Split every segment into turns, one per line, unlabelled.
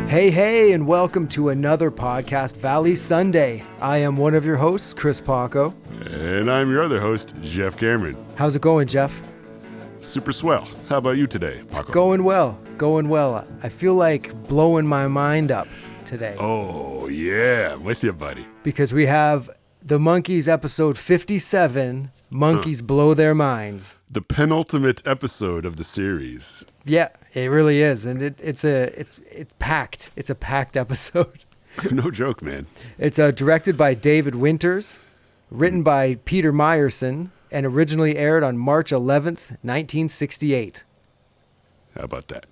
Hey, and welcome to another podcast, Valley Sunday. I am one of your hosts, Chris Paco.
And I'm your other host, Jeff Cameron.
How's it going, Jeff?
Super swell. How about you today, Paco?
It's going well. I feel like blowing my mind up today.
Oh, yeah. I'm with you, buddy.
Because we have the Monkees episode 57, Monkees Blow Their Minds.
The penultimate episode of the series.
Yeah, it really is. And it's packed. It's a packed episode.
No joke, man.
It's directed by David Winters, written by Peter Meyerson, and originally aired on March 11th, 1968.
How about that?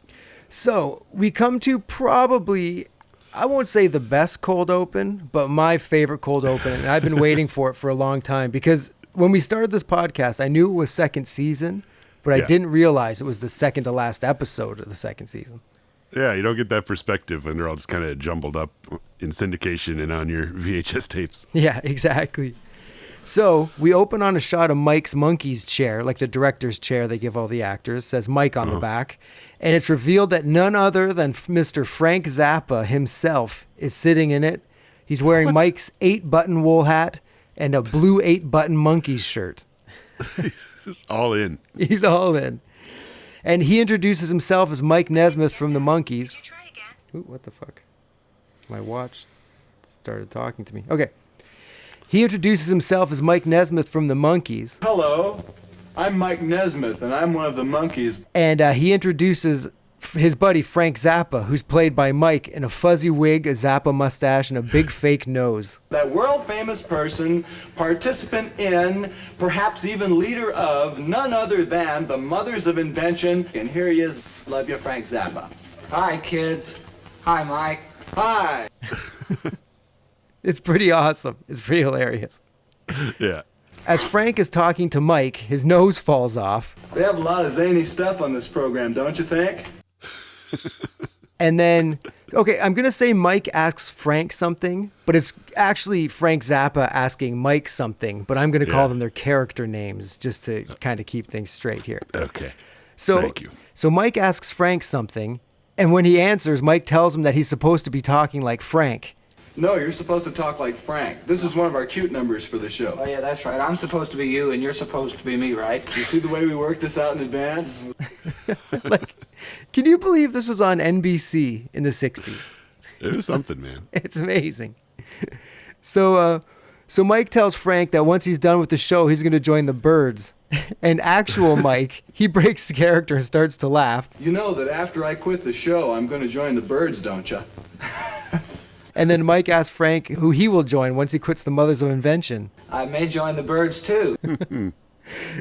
So we come to probably, I won't say the best cold open, but my favorite cold open. And I've been waiting for it for a long time because when we started this podcast, I knew it was second season, but I didn't realize it was the second to last episode of the second season.
Yeah, you don't get that perspective when they're all just kind of jumbled up in syndication and on your VHS tapes.
Yeah, exactly. So we open on a shot of Mike's Monkees chair, like the director's chair they give all the actors, says Mike on the back. And it's revealed that none other than Mr. Frank Zappa himself is sitting in it. He's wearing Mike's 8-button Woolhat and a blue 8-button Monkees shirt.
He's all in.
He's all in. And he introduces himself as Mike Nesmith from the Monkees. Ooh, what the fuck? My watch started talking to me. Okay. He introduces himself as Mike Nesmith from the Monkees.
Hello, I'm Mike Nesmith, and I'm one of the Monkees.
And he introduces his buddy Frank Zappa, who's played by Mike in a fuzzy wig, a Zappa mustache, and a big fake nose.
That world-famous person, participant in, perhaps even leader of, none other than the Mothers of Invention. And here he is. Love you, Frank Zappa.
Hi, kids. Hi, Mike.
Hi.
It's pretty awesome. It's pretty hilarious.
Yeah.
As Frank is talking to Mike, his nose falls off.
They have a lot of zany stuff on this program, don't you think?
And then, okay, I'm going to say Mike asks Frank something, but it's actually Frank Zappa asking Mike something, but I'm going to call them their character names just to kind of keep things straight here.
Okay.
So,
Thank you.
So Mike asks Frank something, and when he answers, Mike tells him that he's supposed to be talking like Frank.
No, you're supposed to talk like Frank. This is one of our cute numbers for the show.
Oh, yeah, that's right. I'm supposed to be you, and you're supposed to be me, right?
You see the way we worked this out in advance?
Like, can you believe this was on NBC in the 60s?
It was something, man.
It's amazing. So Mike tells Frank that once he's done with the show, he's going to join the Birds. And actual Mike, he breaks character and starts to laugh.
You know that after I quit the show, I'm going to join the Birds, don't you?
And then Mike asks Frank who he will join once he quits the Mothers of Invention.
I may join the Birds, too.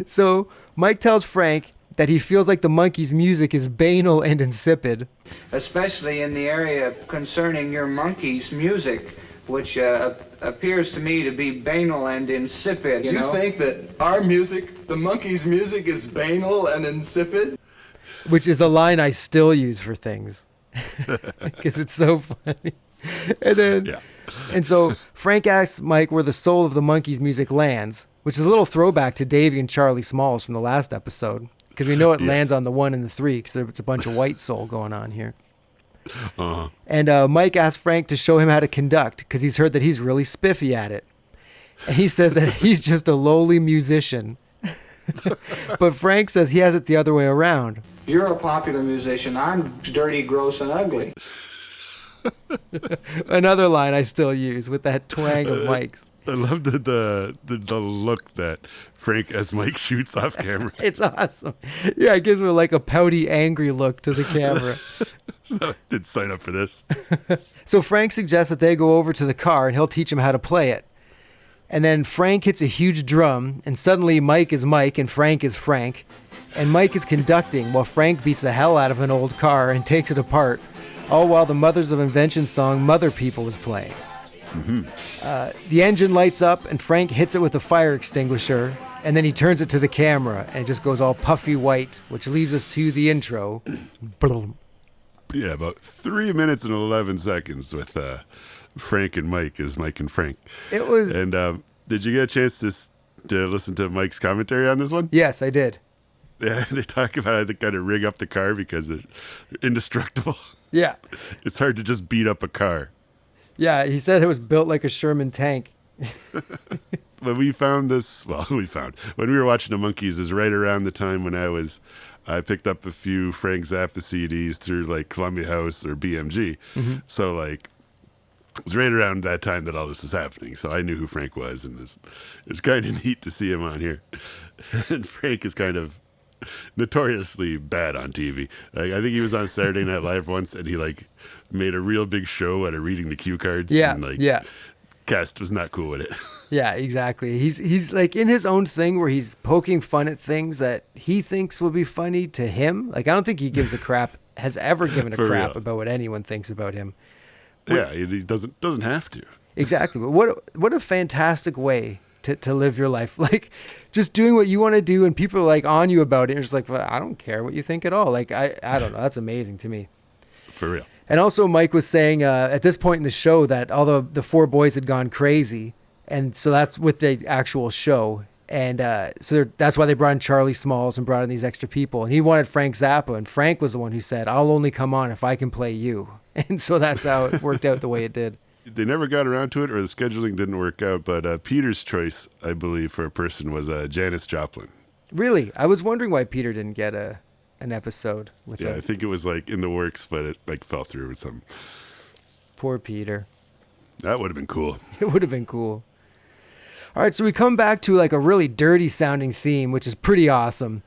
So Mike tells Frank that he feels like the Monkees' music is banal and insipid.
Especially in the area concerning your Monkees' music, which appears to me to be banal and insipid, you know?
Think that our music, the Monkees' music, is banal and insipid?
Which is a line I still use for things. Because it's so funny. And so Frank asks Mike where the soul of the Monkees' music lands, which is a little throwback to Davey and Charlie Smalls from the last episode, because we know it lands on the 1 and the 3, because it's a bunch of white soul going on here.
Uh-huh.
And Mike asks Frank to show him how to conduct, because he's heard that he's really spiffy at it. And he says that he's just a lowly musician. But Frank says he has it the other way around.
You're a popular musician. I'm dirty, gross, and ugly.
Another line I still use with that twang of Mike's.
I love the look that Frank as Mike shoots off camera.
It's awesome. Yeah, it gives him like a pouty, angry look to the camera.
So I did sign up for this.
So Frank suggests that they go over to the car and he'll teach him how to play it. And then Frank hits a huge drum, and suddenly Mike is Mike and Frank is Frank. And Mike is conducting while Frank beats the hell out of an old car and takes it apart. All while the Mothers of Invention song Mother People is playing. The engine lights up and Frank hits it with a fire extinguisher, and then he turns it to the camera and it just goes all puffy white, which leads us to the intro.
Yeah, about 3 minutes and 11 seconds with Frank and Mike as Mike and Frank.
It was...
And did you get a chance to listen to Mike's commentary on this one?
Yes, I did.
Yeah, they talk about how they kind of rig up the car because they're indestructible.
Yeah.
It's hard to just beat up a car.
Yeah, he said it was built like a Sherman tank.
When we found this, when we were watching the Monkees is right around the time when I picked up a few Frank Zappa CDs through like Columbia House or BMG.
Mm-hmm.
So like, it was right around that time that all this was happening. So I knew who Frank was, and it was kind of neat to see him on here. And Frank is kind of notoriously bad on TV. Like, I think he was on Saturday Night Live once, and he like made a real big show out of reading the cue cards.
Yeah,
and, like,
yeah.
Cast was not cool with it.
Yeah, exactly. He's like in his own thing where he's poking fun at things that he thinks will be funny to him. Like, I don't think he gives a crap, has ever given a
For
crap
real.
about what anyone thinks about him.
Yeah, he doesn't have to.
Exactly. But what a fantastic way to live your life. Like, just doing what you want to do, and people are like on you about it. And you're just like, well, I don't care what you think at all. Like, I don't know. That's amazing to me.
For real.
And also, Mike was saying at this point in the show that all the four boys had gone crazy. And so that's with the actual show. And so that's why they brought in Charlie Smalls and brought in these extra people. And he wanted Frank Zappa. And Frank was the one who said, I'll only come on if I can play you. And so that's how it worked out the way it did.
They never got around to it, or the scheduling didn't work out. But Peter's choice, I believe, for a person was Janis Joplin.
Really? I was wondering why Peter didn't get an episode with
Yeah,
him.
I think it was like in the works, but it like fell through or something.
Poor Peter.
That would have been cool.
It would have been cool. All right, so we come back to like a really dirty sounding theme, which is pretty awesome.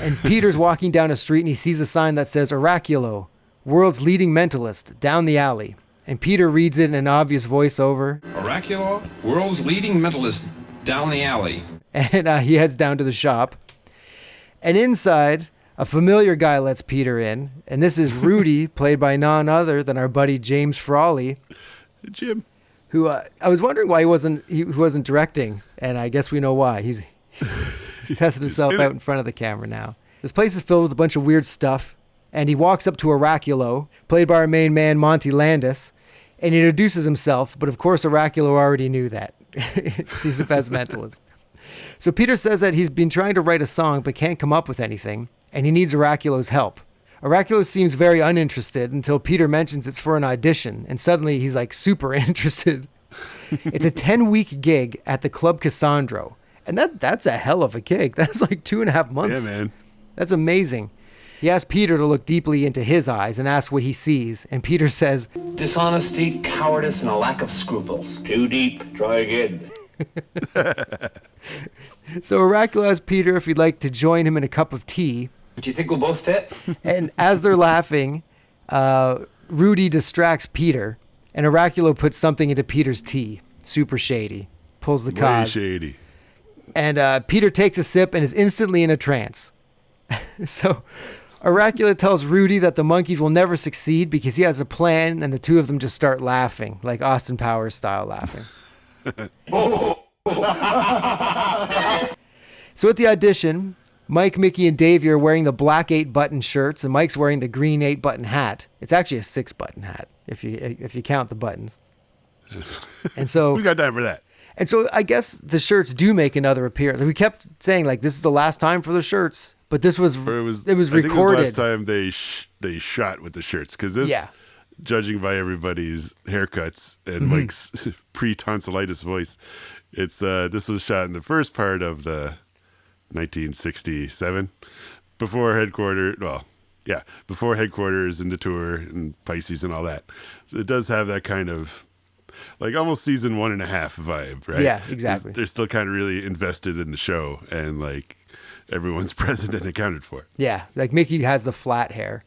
And Peter's walking down a street and he sees a sign that says Oraculo, world's leading mentalist, down the alley. And Peter reads it in an obvious voiceover.
Oraculo, world's leading mentalist, down the alley.
And he heads down to the shop. And inside, a familiar guy lets Peter in. And this is Rudy, played by none other than our buddy James Frawley.
Jim.
Who I was wondering why he wasn't directing. And I guess we know why. He's tested himself out in front of the camera now. This place is filled with a bunch of weird stuff. And he walks up to Oraculo, played by our main man, Monte Landis, and he introduces himself. But of course, Oraculo already knew that. He's the best mentalist. So Peter says that he's been trying to write a song but can't come up with anything, and he needs Oraculo's help. Oraculo seems very uninterested until Peter mentions it's for an audition, and suddenly he's like super interested. It's a 10-week gig at the Club Cassandro, and that's a hell of a gig. That's like 2.5 months.
Yeah, man.
That's amazing. He asks Peter to look deeply into his eyes and asks what he sees, and Peter says,
dishonesty, cowardice, and a lack of scruples. Too deep. Try again.
So Oraculo asks Peter if he'd like to join him in a cup of tea.
Do you think we'll both fit?
And as they're laughing, Rudy distracts Peter, and Oraculo puts something into Peter's tea. Super shady. Pulls the
Way
cause.
shady.
And Peter takes a sip and is instantly in a trance. So Oraculo tells Rudy that the Monkees will never succeed because he has a plan, and the two of them just start laughing, like Austin Powers style laughing. So at the audition, Mike, Mickey, and Davey are wearing the black 8-button shirts, and Mike's wearing the green 8-button hat. It's actually a 6-button hat if you count the buttons. And so
We got time for that.
And so I guess the shirts do make another appearance. We kept saying like this is the last time for the shirts, but this was
Or
it was
I think
recorded.
it was last time they shot with the shirts, because this,
Yeah.
judging by everybody's haircuts and Mike's pre-tonsillitis voice, it's this was shot in the first part of the 1967 before headquarters. Well, yeah, before headquarters and the tour and Pisces and all that. So it does have that kind of like almost season 1.5 vibe, right?
Yeah, exactly.
They're still kind of really invested in the show, and like everyone's present and accounted for.
Yeah, like Mickey has the flat hair.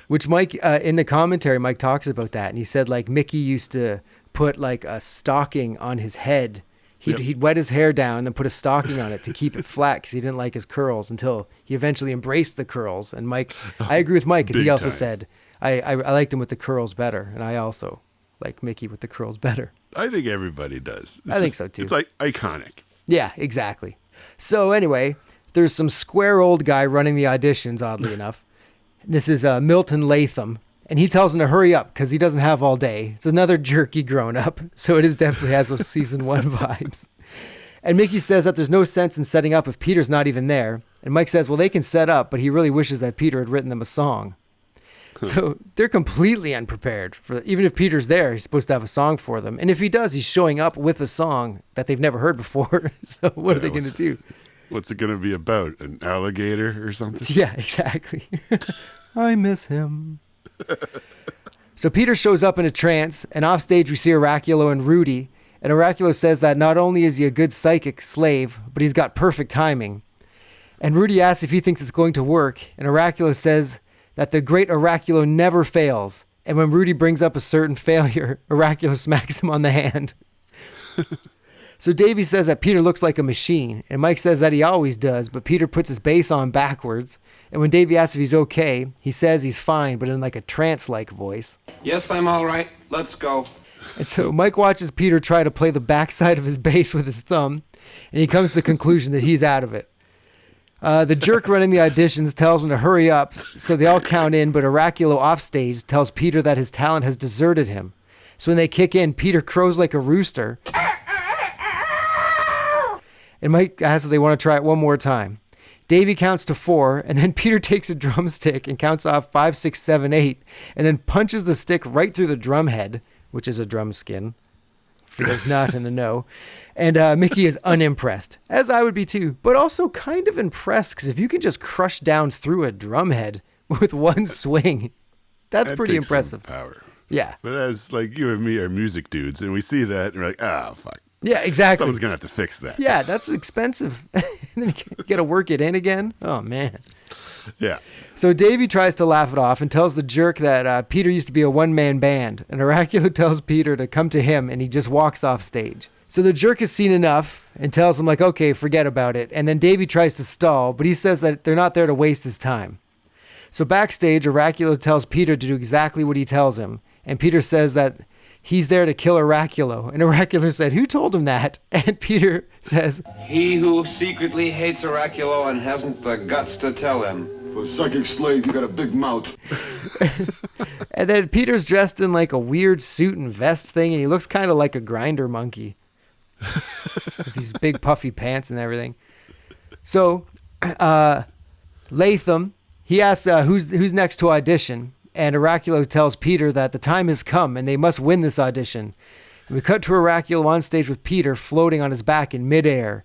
Which Mike, in the commentary, Mike talks about that. And he said like Mickey used to put like a stocking on his head. He'd wet his hair down and then put a stocking on it to keep it flat because he didn't like his curls until he eventually embraced the curls. And Mike, I agree with Mike because he
Big
also
time.
said, I liked him with the curls better. And I also like Mickey with the curls better.
I think everybody does.
I think so, too.
It's like iconic.
Yeah, exactly. So anyway, there's some square old guy running the auditions, oddly enough. This is Milton Latham, and he tells him to hurry up because he doesn't have all day. It's another jerky grown up, so it is definitely has those season 1 vibes. And Mickey says that there's no sense in setting up if Peter's not even there. And Mike says, well, they can set up, but he really wishes that Peter had written them a song. So they're completely unprepared. Even if Peter's there, he's supposed to have a song for them. And if he does, he's showing up with a song that they've never heard before. So what are they going to do?
What's it going to be about? An alligator or something?
Yeah, exactly. I miss him. So Peter shows up in a trance, and off stage we see Oraculo and Rudy. And Oraculo says that not only is he a good psychic slave, but he's got perfect timing. And Rudy asks if he thinks it's going to work, and Oraculo says that the great Oraculo never fails. And when Rudy brings up a certain failure, Oraculo smacks him on the hand. So Davey says that Peter looks like a machine, and Mike says that he always does, but Peter puts his bass on backwards. And when Davey asks if he's okay, he says he's fine, but in like a trance-like voice.
Yes, I'm all right. Let's go.
And so Mike watches Peter try to play the backside of his bass with his thumb, and he comes to the conclusion that he's out of it. The jerk running the auditions tells him to hurry up, so they all count in, but Oraculo offstage tells Peter that his talent has deserted him. So when they kick in, Peter crows like a rooster. And Mike asks if they want to try it one more time. Davey counts to 4, and then Peter takes a drumstick and counts off 5, 6, 7, 8, and then punches the stick right through the drum head, which is a drum skin, for those not in the know. And Mickey is unimpressed, as I would be too, but also kind of impressed, because if you can just crush down through a drum head with one swing, that's pretty
takes some
impressive.
Power.
Yeah.
But as like you and me are music dudes, and we see that, and we're like, fuck.
Yeah, exactly.
Someone's going to have to fix that.
Yeah, that's expensive. And then you got to work it in again. Oh, man.
Yeah.
So Davey tries to laugh it off and tells the jerk that Peter used to be a one-man band. And Oraculo tells Peter to come to him, and he just walks off stage. So the jerk has seen enough and tells him, like, okay, forget about it. And then Davey tries to stall, but he says that they're not there to waste his time. So backstage, Oraculo tells Peter to do exactly what he tells him. And Peter says that he's there to kill Oraculo. And Oraculo said, who told him that? And Peter says,
He who secretly hates Oraculo and hasn't the guts to tell him.
For a psychic slave, you got a big mouth.
And then Peter's dressed in like a weird suit and vest thing, and he looks kind of like a grinder monkey. With these big puffy pants and everything. So, Latham, he asks who's next to audition. And Oraculo tells Peter that the time has come and they must win this audition. And we cut to Oraculo on stage with Peter floating on his back in midair.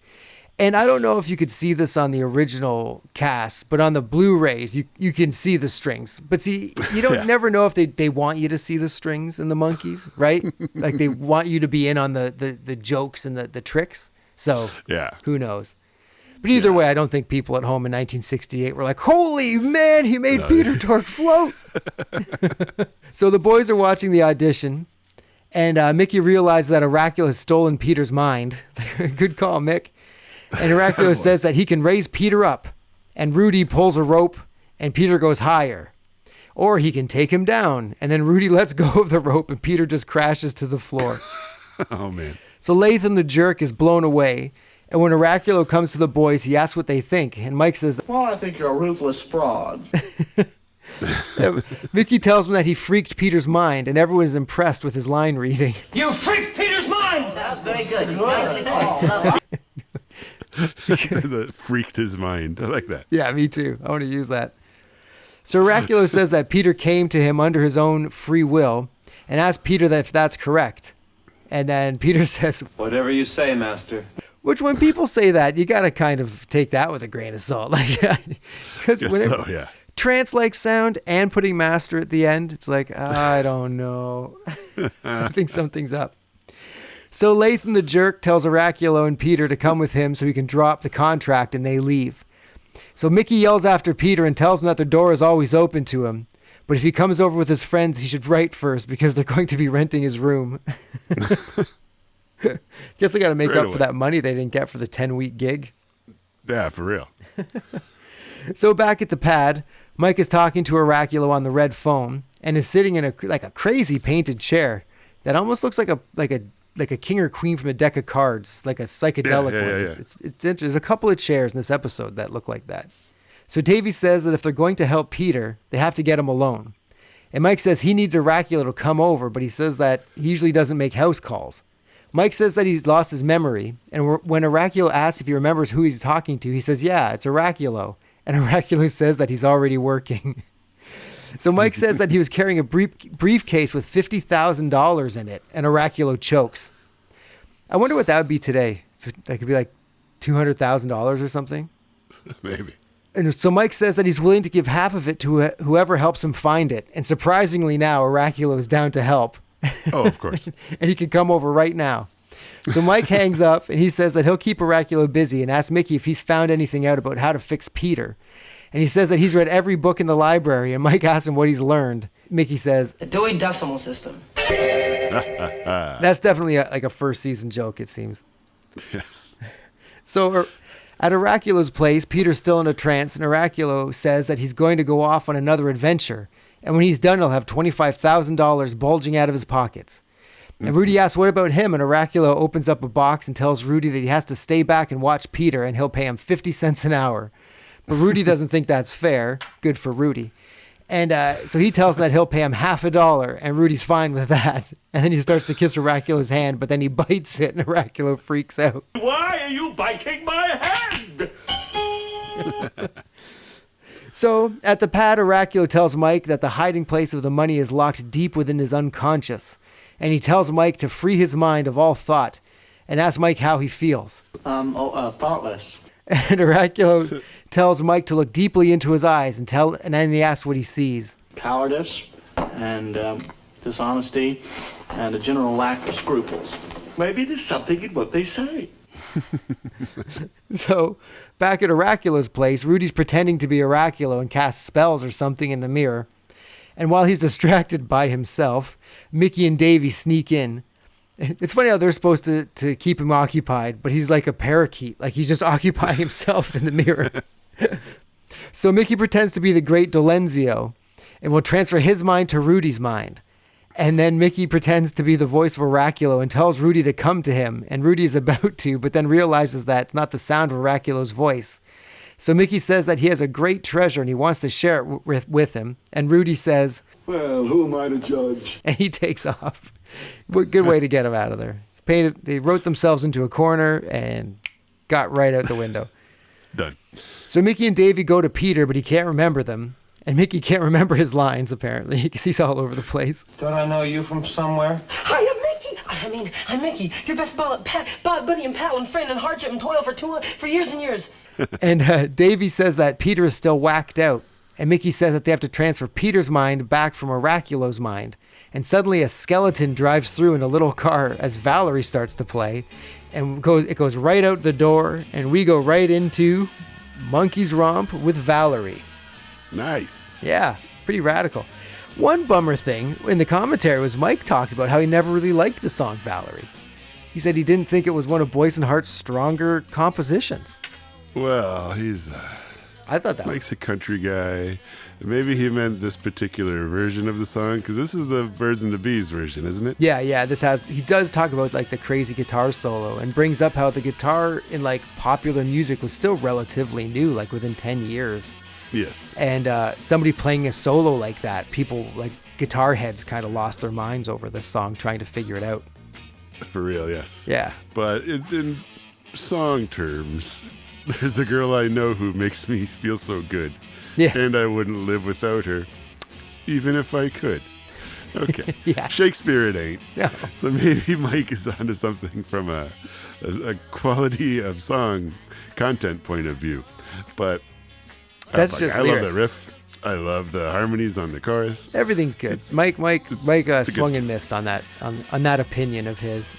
And I don't know if you could see this on the original cast, but on the Blu-rays, you can see the strings. But see, you don't never know if they want you to see the strings in the Monkees, right? Like they want you to be in on the jokes and the tricks. So who knows? But either way, I don't think people at home in 1968 were like, holy man, he made Peter Tork float. So the boys are watching the audition, and Mickey realizes that Oraculo has stolen Peter's mind. It's like, good call, Mick. And Oraculo says that he can raise Peter up, and Rudy pulls a rope, and Peter goes higher. Or he can take him down, and then Rudy lets go of the rope, and Peter just crashes to the floor.
Oh, man.
So Latham the jerk is blown away. And when Oraculo comes to the boys, he asks what they think. And Mike says,
well, I think you're a ruthless fraud.
Mickey tells him that he freaked Peter's mind, and everyone is impressed with his line reading.
You freaked Peter's mind!
That was very good. Nicely put. Lovely.
That freaked his mind. I like that.
Yeah, me too. I want to use that. So Oraculo says that Peter came to him under his own free will and asked Peter that if that's correct. And then Peter says,
Whatever you say, master.
Which when people say that, you got to kind of take that with a grain of salt. Like, because trance-like sound and putting master at the end, it's like, I don't know. I think something's up. So Latham the jerk tells Oraculo and Peter to come with him so he can drop the contract, and they leave. So Mickey yells after Peter and tells him that the door is always open to him. But if he comes over with his friends, he should write first because they're going to be renting his room. Guess they got to make up for that money they didn't get for the 10-week gig.
Yeah, for real.
So back at the pad, Mike is talking to Oraculo on the red phone and is sitting in a crazy painted chair that almost looks like a king or queen from a deck of cards, like a psychedelic one.
Yeah.
It's interesting. There's a couple of chairs in this episode that look like that. So Davey says that if they're going to help Peter, they have to get him alone. And Mike says he needs Oraculo to come over, but he says that he usually doesn't make house calls. Mike says that he's lost his memory, and when Oraculo asks if he remembers who he's talking to, he says, yeah, it's Oraculo. And Oraculo says that he's already working. So Mike says that he was carrying a briefcase with $50,000 in it, and Oraculo chokes. I wonder what that would be today. That could be like $200,000 or something.
Maybe.
And so Mike says that he's willing to give half of it to whoever helps him find it. And surprisingly now, Oraculo is down to help.
Oh, of course.
And he can come over right now. So Mike hangs up, and he says that he'll keep Oraculo busy and asks Mickey if he's found anything out about how to fix Peter. And he says that he's read every book in the library, and Mike asks him what he's learned. Mickey says,
The Dewey Decimal System.
That's definitely like a first season joke, it seems.
Yes.
So at Oraculo's place, Peter's still in a trance, and Oraculo says that he's going to go off on another adventure. And when he's done, he'll have $25,000 bulging out of his pockets. And Rudy asks, what about him? And Oraculo opens up a box and tells Rudy that he has to stay back and watch Peter, and he'll pay him 50 cents an hour. But Rudy doesn't think that's fair. Good for Rudy. And so he tells him that he'll pay him $50, and Rudy's fine with that. And then he starts to kiss Oraculo's hand, but then he bites it, and Oraculo freaks out.
Why are you biting my hand?
So at the pad, Oraculo tells Mike that the hiding place of the money is locked deep within his unconscious. And he tells Mike to free his mind of all thought and asks Mike how he feels.
Thoughtless.
And Oraculo tells Mike to look deeply into his eyes and then he asks what he sees.
Cowardice and dishonesty and a general lack of scruples.
Maybe there's something in what they say.
So back at Oraculo's place, Rudy's pretending to be Oraculo and casts spells or something in the mirror. And while he's distracted by himself, Mickey and Davey sneak in. It's funny how they're supposed to keep him occupied, but he's like a parakeet. Like he's just occupying himself in the mirror. So Mickey pretends to be the great Dolenzio and will transfer his mind to Rudy's mind. And then Mickey pretends to be the voice of Oraculo and tells Rudy to come to him. And Rudy is about to, but then realizes that it's not the sound of Oraculo's voice. So Mickey says that he has a great treasure and he wants to share it with him. And Rudy says,
well, who am I to judge?
And he takes off. Good way to get him out of there. They wrote themselves into a corner and got right out the window.
Done.
So Mickey and Davey go to Peter, but he can't remember them. And Mickey can't remember his lines, apparently, because he's all over the place.
Don't I know you from somewhere?
Hi, I'm Mickey. I'm Mickey, your best buddy and pal and friend and hardship and toil for years and years.
And Davey says that Peter is still whacked out. And Mickey says that they have to transfer Peter's mind back from Oraculo's mind. And suddenly a skeleton drives through in a little car as Valerie starts to play. And it goes right out the door, and we go right into Monkees Romp with Valerie.
Nice.
Yeah, pretty radical. One bummer thing in the commentary was Mike talked about how he never really liked the song Valerie. He said he didn't think it was one of Boyce and Hart's stronger compositions.
Well,
I thought that
Mike's a country guy. Maybe he meant this particular version of the song, because this is the Birds and the Bees version, isn't it?
Yeah. He does talk about like the crazy guitar solo and brings up how the guitar in like popular music was still relatively new, like within 10 years.
Yes.
And somebody playing a solo like that, people like guitar heads kind of lost their minds over this song trying to figure it out.
For real, yes.
Yeah.
But in song terms, there's a girl I know who makes me feel so good.
Yeah.
And I wouldn't live without her, even if I could. Okay.
Yeah.
Shakespeare it ain't.
No.
So maybe Mike is onto something from a quality of song content point of view. But
that's just
I
lyrics.
love the riff. I love the harmonies on the chorus.
Everything's good. Mike swung and missed on that opinion of his.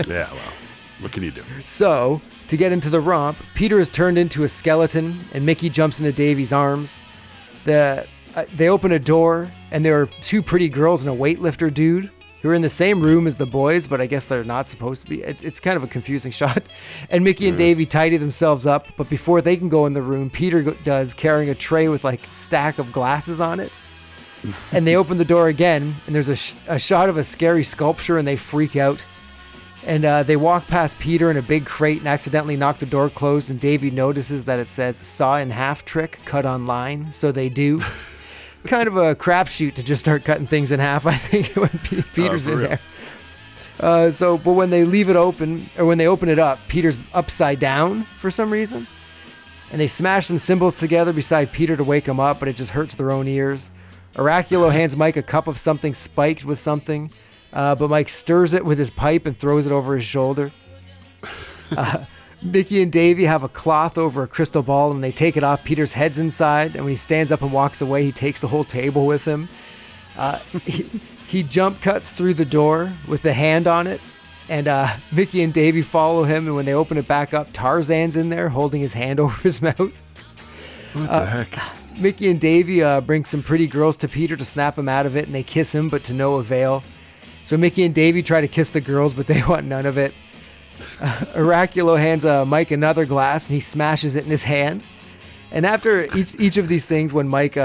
Yeah, well, what can you do?
So, to get into the romp, Peter is turned into a skeleton, and Mickey jumps into Davey's arms. They open a door, and there are two pretty girls and a weightlifter dude who are in the same room as the boys, but I guess they're not supposed to be. It's kind of a confusing shot. And Mickey and Davey tidy themselves up, but before they can go in the room, Peter does, carrying a tray with like stack of glasses on it. And they open the door again, and there's a shot of a scary sculpture, and they freak out. And they walk past Peter in a big crate and accidentally knock the door closed, and Davey notices that it says saw in half trick, cut on line, so they do. Kind of a crapshoot to just start cutting things in half, I think, when Peter's in there. But when they leave it open, or when they open it up, Peter's upside down for some reason. And they smash some cymbals together beside Peter to wake him up, but it just hurts their own ears. Oraculo hands Mike a cup of something spiked with something, but Mike stirs it with his pipe and throws it over his shoulder. Mickey and Davey have a cloth over a crystal ball, and they take it off. Peter's head's inside, and when he stands up and walks away, he takes the whole table with him. He jump cuts through the door with the hand on it, and Mickey and Davey follow him, and when they open it back up, Tarzan's in there holding his hand over his mouth.
What the heck?
Mickey and Davey bring some pretty girls to Peter to snap him out of it, and they kiss him, but to no avail. So Mickey and Davey try to kiss the girls, but they want none of it. Oraculo hands Mike another glass, and he smashes it in his hand. And after each of these things, when Mike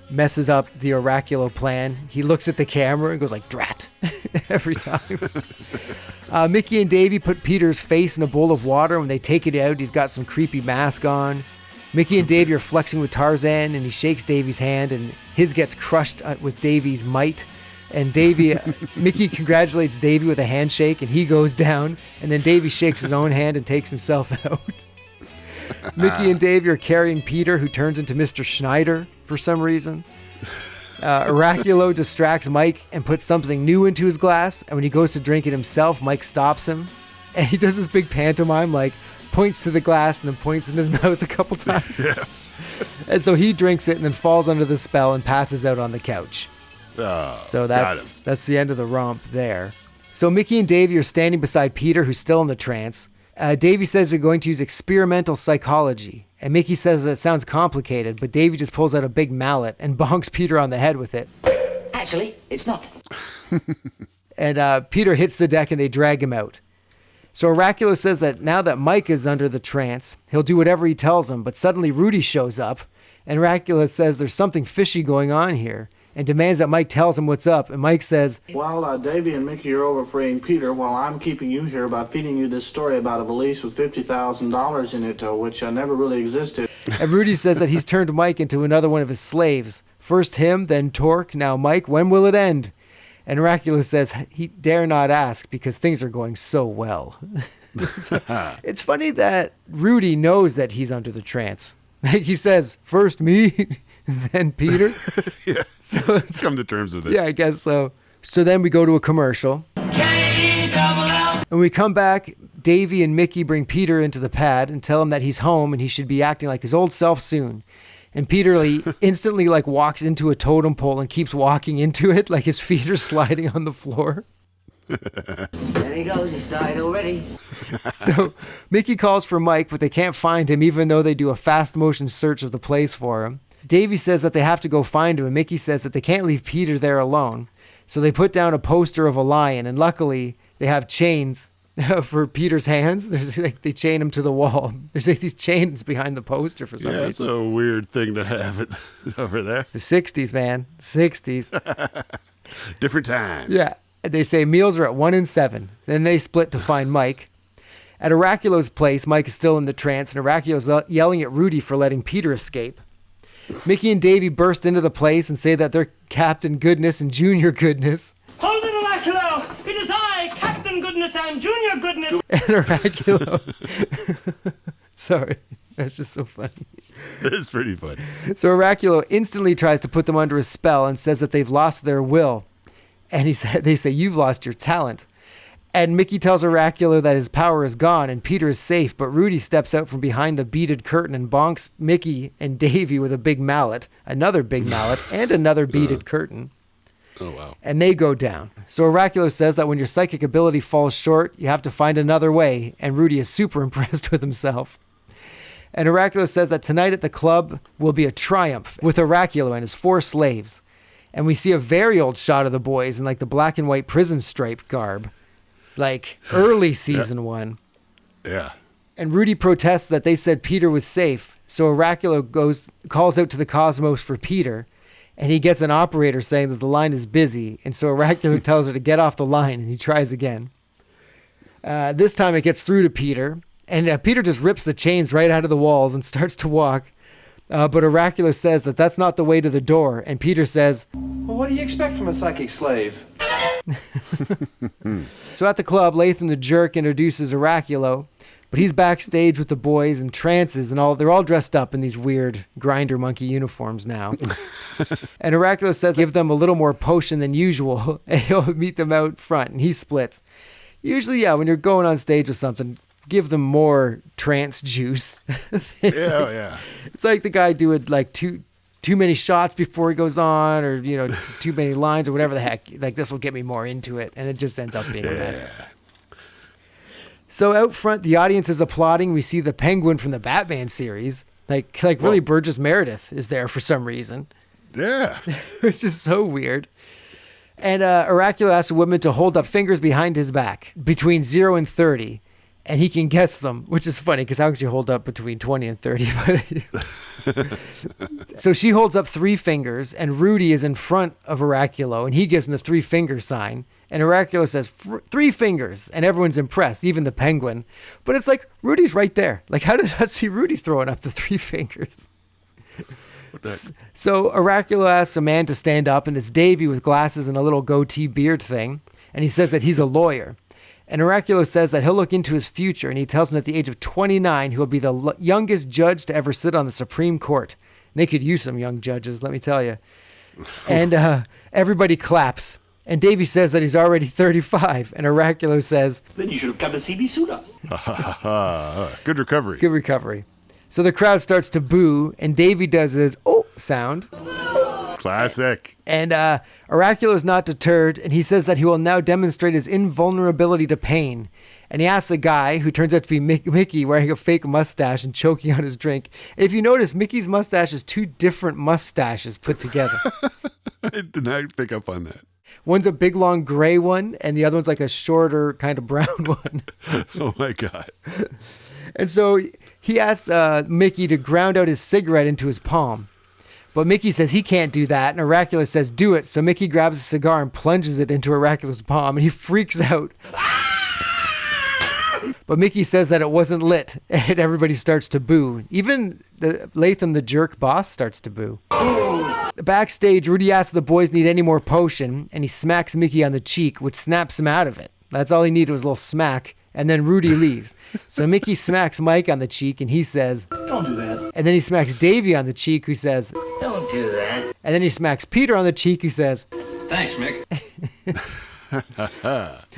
messes up the Oraculo plan, he looks at the camera and goes like, drat, every time. Mickey and Davey put Peter's face in a bowl of water. When they take it out, he's got some creepy mask on. Mickey and Davey are flexing with Tarzan, and he shakes Davey's hand, and his gets crushed with Davey's might. And Mickey congratulates Davey with a handshake, and he goes down, and then Davey shakes his own hand and takes himself out. Mickey and Davey are carrying Peter, who turns into Mr. Schneider for some reason. Oraculo distracts Mike and puts something new into his glass, and when he goes to drink it himself, Mike stops him, and he does this big pantomime, like points to the glass and then points in his mouth a couple times.
Yeah.
And so he drinks it and then falls under the spell and passes out on the couch. So that's the end of the romp there. So Mickey and Davey are standing beside Peter, who's still in the trance. Davey says they're going to use experimental psychology, and Mickey says it sounds complicated, but Davey just pulls out a big mallet and bonks Peter on the head with it.
Actually, it's not.
And Peter hits the deck and they drag him out. So Oraculo says that now that Mike is under the trance, he'll do whatever he tells him, but suddenly Rudy shows up, and Oraculo says there's something fishy going on here, and demands that Mike tells him what's up. And Mike says,
Well, Davey and Mickey are over freeing Peter while I'm keeping you here by feeding you this story about a valise with $50,000 in it, which never really existed.
And Rudy says that he's turned Mike into another one of his slaves. First him, then Torque, now Mike. When will it end? And Oraculo says he dare not ask because things are going so well. It's funny that Rudy knows that he's under the trance. Like he says, first me, then Peter.
Yeah. So let's come to terms with it.
Yeah, I guess so. So then we go to a commercial. When we come back, Davey and Mickey bring Peter into the pad and tell him that he's home and he should be acting like his old self soon. And Peter instantly walks into a totem pole and keeps walking into it like his feet are sliding on the floor.
There he goes, he's died already.
So Mickey calls for Mike, but they can't find him even though they do a fast motion search of the place for him. Davey says that they have to go find him, and Mickey says that they can't leave Peter there alone. So they put down a poster of a lion, and luckily they have chains for Peter's hands. They chain him to the wall. There's these chains behind the poster for some reason.
That's a weird thing to have it over there.
The 60s, man. 60s.
Different times.
Yeah. They say meals are at 1 and 7. Then they split to find Mike. At Oraculo's place, Mike is still in the trance, and Oraculo's yelling at Rudy for letting Peter escape. Mickey and Davey burst into the place and say that they're Captain Goodness and Junior Goodness.
Hold it, Oraculo! It is I, Captain Goodness and Junior Goodness!
And Oraculo... Sorry, that's just so funny.
It is pretty funny.
So Oraculo instantly tries to put them under a spell and says that they've lost their will. And they say, you've lost your talent. And Mickey tells Oraculo that his power is gone and Peter is safe, but Rudy steps out from behind the beaded curtain and bonks Mickey and Davey with a big mallet, another big mallet, and another beaded curtain.
Oh, wow.
And they go down. So Oraculo says that when your psychic ability falls short, you have to find another way, and Rudy is super impressed with himself. And Oraculo says that tonight at the club will be a triumph with Oraculo and his 4 slaves. And we see a very old shot of the boys in the black and white prison stripe garb. Early season 1.
Yeah.
And Rudy protests that they said Peter was safe. So Oraculo calls out to the cosmos for Peter. And he gets an operator saying that the line is busy. And so Oraculo tells her to get off the line, and he tries again. This time it gets through to Peter. And Peter just rips the chains right out of the walls and starts to walk. But Oraculo says that that's not the way to the door. And Peter says,
Well, what do you expect from a psychic slave?
So at the club, Latham the Jerk introduces Oraculo, but he's backstage with the boys and trances and all. They're all dressed up in these weird grinder monkey uniforms now. And Oraculo says give them a little more potion than usual, and he'll meet them out front, and he splits. Usually, yeah, when you're going on stage with something, give them more trance juice. It's like the guy doing like too many shots before he goes on, or too many lines or whatever the heck. Like, this will get me more into it, and it just ends up being a mess. So out front, the audience is applauding. We see the Penguin from the Batman series, like really Burgess Meredith is there for some reason.
Yeah,
it's just so weird. And Oraculo asks the woman to hold up fingers behind his back between 0 and 30. And he can guess them, which is funny because how could you hold up between 20 and 30? So she holds up 3 fingers, and Rudy is in front of Oraculo, and he gives him the 3-finger sign. And Oraculo says, 3 fingers, and everyone's impressed, even the Penguin. But it's like, Rudy's right there. Like, how did I not see Rudy throwing up the 3 fingers? So Oraculo asks a man to stand up, and it's Davey with glasses and a little goatee beard thing. And he says that he's a lawyer. And Oraculo says that he'll look into his future, and he tells him at the age of 29, he will be the youngest judge to ever sit on the Supreme Court. And they could use some young judges, let me tell you. And everybody claps. And Davey says that he's already 35. And Oraculo says,
then you should have come to see me sooner.
Good recovery.
Good recovery. So the crowd starts to boo, and Davey does his oh sound.
Classic.
And Oraculo is not deterred, and he says that he will now demonstrate his invulnerability to pain. And he asks a guy, who turns out to be Mickey, wearing a fake mustache and choking on his drink. And if you notice, Mickey's mustache is 2 different mustaches put together.
I did not pick up on that.
One's a big, long gray one, and the other one's like a shorter, kind of brown one.
Oh, my God.
And so he asks Mickey to ground out his cigarette into his palm. But Mickey says he can't do that, and Oraculo says do it. So Mickey grabs a cigar and plunges it into Oraculo's palm, and he freaks out. But Mickey says that it wasn't lit, and everybody starts to boo. Even Latham the Jerk boss starts to boo. Backstage, Rudy asks if the boys need any more potion, and he smacks Mickey on the cheek, which snaps him out of it. That's all he needed was a little smack. And then Rudy leaves. So Mickey smacks Mike on the cheek, and he says,
don't do that.
And then he smacks Davey on the cheek, who says,
Don't do that.
And then he smacks Peter on the cheek, who says,
Thanks, Mick.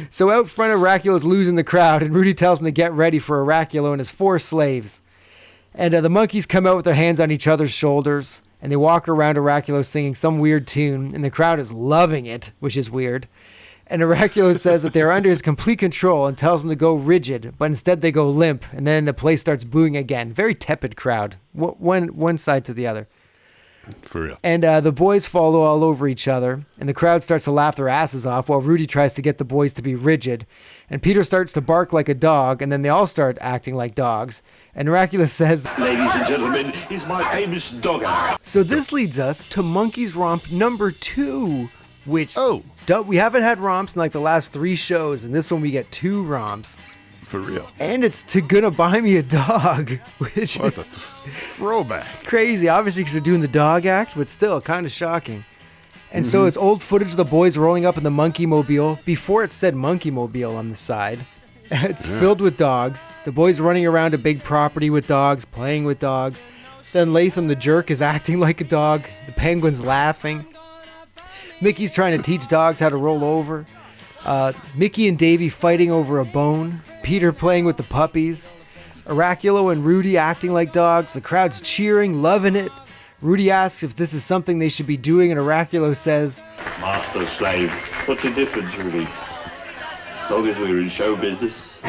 So out front, Oraculo's losing the crowd, and Rudy tells him to get ready for Oraculo and his 4 slaves. And the Monkees come out with their hands on each other's shoulders, and they walk around Oraculo singing some weird tune, and the crowd is loving it, which is weird. And Oraculo says that they're under his complete control and tells them to go rigid, but instead they go limp, and then the place starts booing again. Very tepid crowd, one side to the other.
For real.
And the boys follow all over each other, and the crowd starts to laugh their asses off while Rudy tries to get the boys to be rigid. And Peter starts to bark like a dog, and then they all start acting like dogs. And Oraculo says,
Ladies and gentlemen, is my famous dog.
So this leads us to Monkees Romp number 2, which we haven't had romps in like the last 3 shows, and this one we get 2 romps.
For real.
And it's to Gonna Buy Me a Dog, which
is a throwback.
Crazy, obviously because they're doing the dog act, but still kind of shocking. And so it's old footage of the boys rolling up in the Monkey Mobile. Before it said Monkey Mobile on the side. It's filled with dogs. The boys running around a big property with dogs, playing with dogs. Then Latham the Jerk is acting like a dog. The Penguin's laughing. Mickey's trying to teach dogs how to roll over. Mickey and Davey fighting over a bone. Peter playing with the puppies. Oraculo and Rudy acting like dogs. The crowd's cheering, loving it. Rudy asks if this is something they should be doing, and Oraculo says,
Master, slave, what's the difference, Rudy? As long as we're in show business.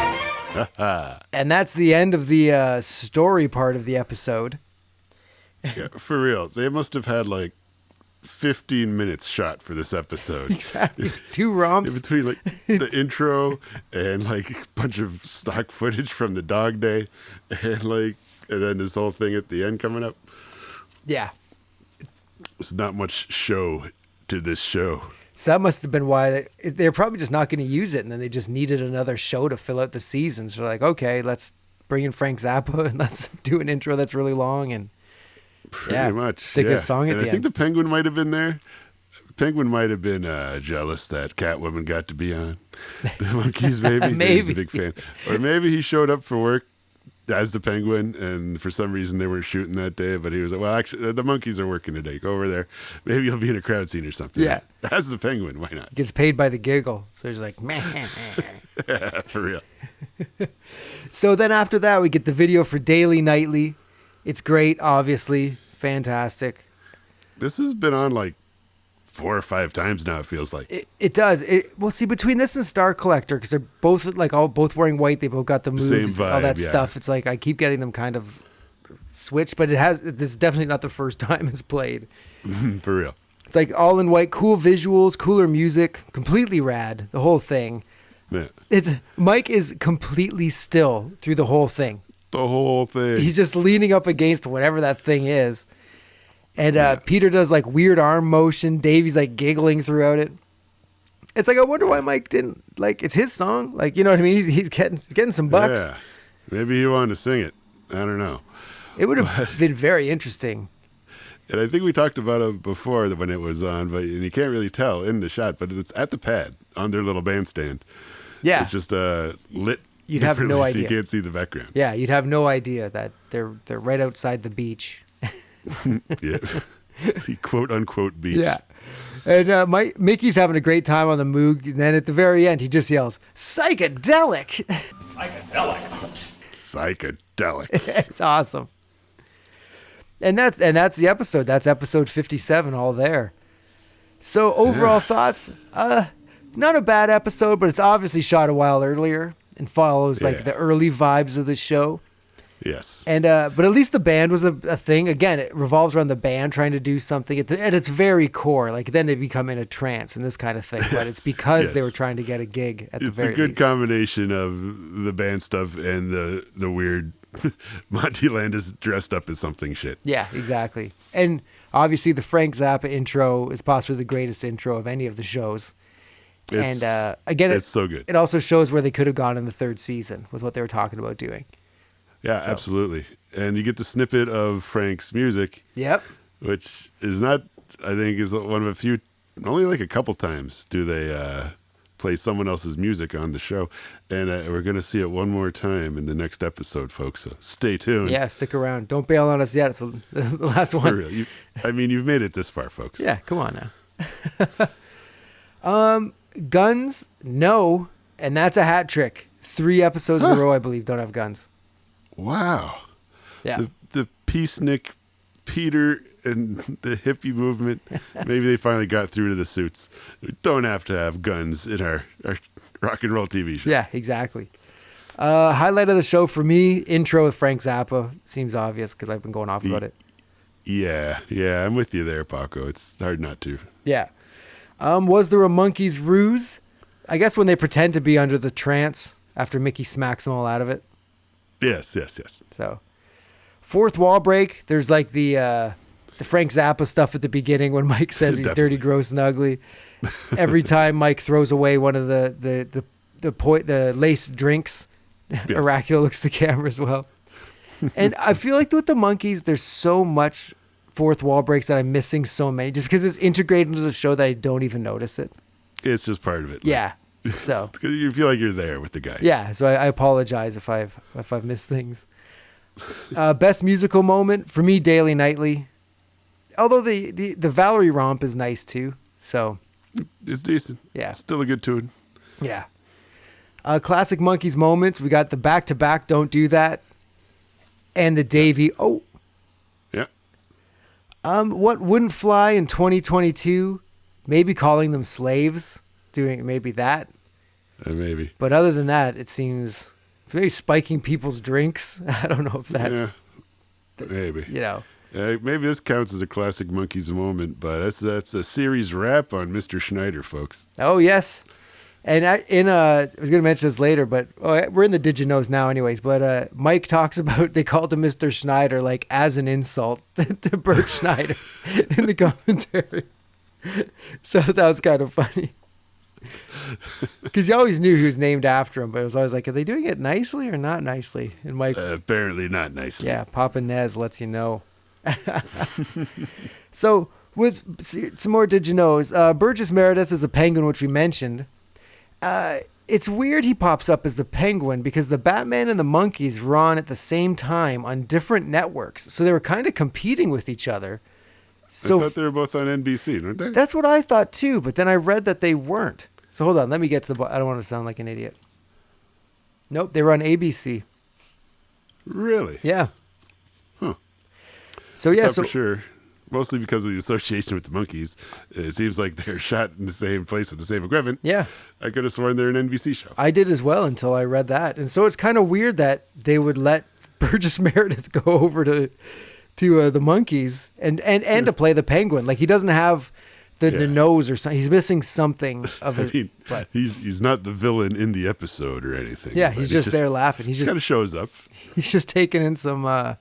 And that's the end of the story part of the episode.
Yeah, for real. They must have had like 15 minutes shot for this episode.
Exactly. 2 romps.
In between like the intro and like a bunch of stock footage from the dog day and then this whole thing at the end coming up.
Yeah.
There's not much show to this show.
So that must have been why they're probably just not going to use it, and then they just needed another show to fill out the seasons. So they're like, okay, let's bring in Frank Zappa and let's do an intro that's really long and
pretty much
stick a song at the end.
I think the Penguin might have been there. Penguin might have been jealous that Catwoman got to be on the Monkees. Maybe.
Maybe.
He's a big fan, or maybe he showed up for work as the Penguin, and for some reason they weren't shooting that day. But he was like, "Well, actually, the Monkees are working today. Go over there. Maybe you'll be in a crowd scene or something."
Yeah.
As the Penguin, why not?
Gets paid by the giggle, so he's like, meh.
For real.
So then after that, we get the video for Daily Nightly. It's great, obviously, fantastic.
This has been on like 4 or 5 times now. It feels like
it does. Well, see, between this and Star Collector, because they're both like both wearing white, they both got the moves,
Same vibe,
all that
yeah.
stuff. It's like I keep getting them kind of switched, but this is definitely not the first time it's played.
for real.
It's like all in white, cool visuals, cooler music, completely rad. The whole thing.
Yeah.
Mike is completely still through the whole thing.
The whole thing.
He's just leaning up against whatever that thing is. And Peter does like weird arm motion. Davey's like giggling throughout it. It's like, I wonder why Mike didn't, like, it's his song. Like, you know what I mean? He's getting some bucks.
Yeah. Maybe he wanted to sing it. I don't know.
It would have been very interesting.
And I think we talked about it before when it was on, and you can't really tell in the shot, but it's at the pad on their little bandstand.
Yeah.
It's just lit.
You'd have no
differently,
idea.
So you can't see the background.
Yeah, you'd have no idea that they're right outside the beach.
Yeah. The quote unquote beach.
Yeah. And Mickey's having a great time on the Moog, and then at the very end, he just yells, "Psychedelic!"
Psychedelic.
It's awesome. And that's the episode. That's episode 57, all there. So overall thoughts, not a bad episode, but it's obviously shot a while earlier and follows like the early vibes of the show.
Yes.
And but at least the band was a thing. Again, it revolves around the band trying to do something at its very core. Like then they become in a trance and this kind of thing. But it's because they were trying to get a gig at the very
It's a good
least.
combination of the band stuff and the weird Monte Landis dressed up as something shit.
Yeah, exactly. And obviously the Frank Zappa intro is possibly the greatest intro of any of the shows. And again,
it's so good.
It also shows where they could have gone in the third season with what they were talking about doing.
Yeah, absolutely. And you get the snippet of Frank's music.
Yep.
Which is not, I think, is one of a few, only like a couple times do they play someone else's music on the show. And we're going to see it one more time in the next episode, folks. So stay tuned.
Yeah, stick around. Don't bail on us yet. It's the last one.
For real. You've made it this far, folks.
Yeah, come on now. Guns, no. And that's a hat trick. 3 episodes in a row, I believe, don't have guns.
Wow.
Yeah.
The peacenik Peter and the hippie movement, maybe they finally got through to the suits. We don't have to have guns in our rock and roll TV show.
Yeah, exactly. Highlight of the show for me, intro with Frank Zappa. Seems obvious because I've been going off about it.
Yeah, I'm with you there, Paco. It's hard not to.
Yeah. Was there a Monkees ruse? I guess when they pretend to be under the trance after Mickey smacks them all out of it.
Yes.
So, fourth wall break. There's like the Frank Zappa stuff at the beginning when Mike says he's dirty, gross, and ugly. Every time Mike throws away one of the laced drinks, Oraculo looks at the camera as well. And I feel like with the Monkees, there's so much fourth wall breaks that I'm missing so many, just because it's integrated into the show that I don't even notice it.
It's just part of it.
Yeah. So
you feel like you're there with the guys.
Yeah, so I apologize if I've missed things. Best musical moment for me, Daily Nightly. Although the Valerie romp is nice too, so
it's decent.
Yeah,
still a good tune.
Yeah. Classic Monkees moments. We got the back-to-back "Don't Do That" and the Davey. Oh.
Yeah.
What wouldn't fly in 2022? Maybe calling them slaves. Doing maybe that.
Maybe.
But other than that, it seems maybe spiking people's drinks. I don't know if that's...
Yeah, maybe.
You know.
Maybe this counts as a classic Monkees moment, but that's a series wrap on Mr. Schneider, folks.
Oh, yes. And I was going to mention this later, but we're in the Did You Knows now anyways, but Mike talks about, they called him Mr. Schneider like as an insult to Bert Schneider in the commentary. So that was kind of funny. Because you always knew he was named after him, but it was always like, are they doing it nicely or not nicely? And Mike,
apparently not nicely.
Yeah, Papa Nez lets you know. So With some more did you knows, Burgess Meredith is a penguin, which we mentioned. It's weird he pops up as the Penguin because the Batman and the Monkees were on at the same time on different networks. So they were kind of competing with each other. So
I thought they were both on NBC, weren't they?
That's what I thought too, but then I read that they weren't. So hold on, let me get to I don't want to sound like an idiot. Nope, they were on ABC.
Really?
Yeah.
Huh.
So yeah,
for sure. Mostly because of the association with the Monkees. It seems like they're shot in the same place with the same equipment.
Yeah.
I could have sworn they're an NBC show.
I did as well until I read that. And so it's kind of weird that they would let Burgess Meredith go over to the Monkees and to play the Penguin. Like he doesn't have the nose or something. He's missing something of it.
I mean,
but
he's not the villain in the episode or anything.
Yeah, he's just there laughing. He's just
kind of shows up.
He's just taking in some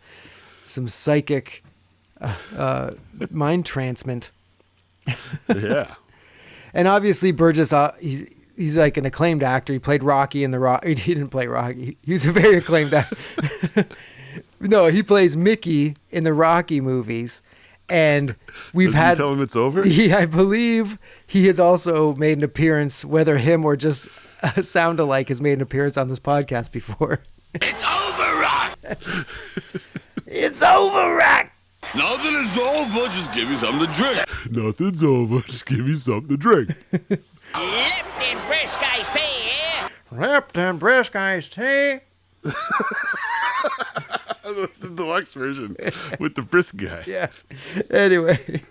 psychic mind transmit.
Yeah.
And obviously Burgess, he's like an acclaimed actor. He played Rocky in the Rock. He didn't play Rocky. He was a very acclaimed actor. No, he plays Mickey in the Rocky movies. And we've had.
Tell him it's over?
I believe he has also made an appearance, whether him or just a sound-alike has made an appearance on this podcast before.
It's over, Rock!
It's over, Rock!
Nothing is over, just give me something to drink.
Nothing's over, just give me something to drink.
Left in brisk iced tea, yeah?
Wrapped in brisk iced tea.
That's the deluxe version with the brisk guy.
Yeah. Anyway.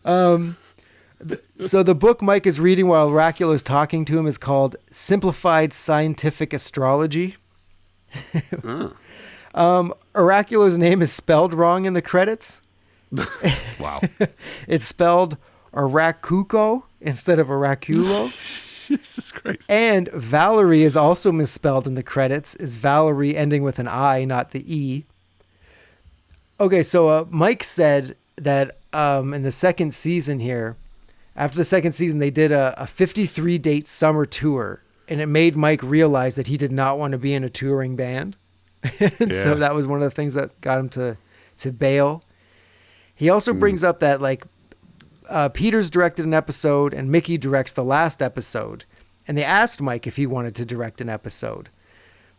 So the book Mike is reading while Oraculo is talking to him is called Simplified Scientific Astrology. Oraculo's name is spelled wrong in the credits.
Wow.
It's spelled Oraculo instead of Oraculo.
Jesus Christ.
And Valerie is also misspelled in the credits. Is Valerie ending with an I, not the E. Okay, so Mike said that in the second season here, after the second season, they did a 53-date summer tour, and it made Mike realize that he did not want to be in a touring band. And so that was one of the things that got him to bail. He also brings up that like Peter's directed an episode and Mickey directs the last episode, and they asked Mike if he wanted to direct an episode,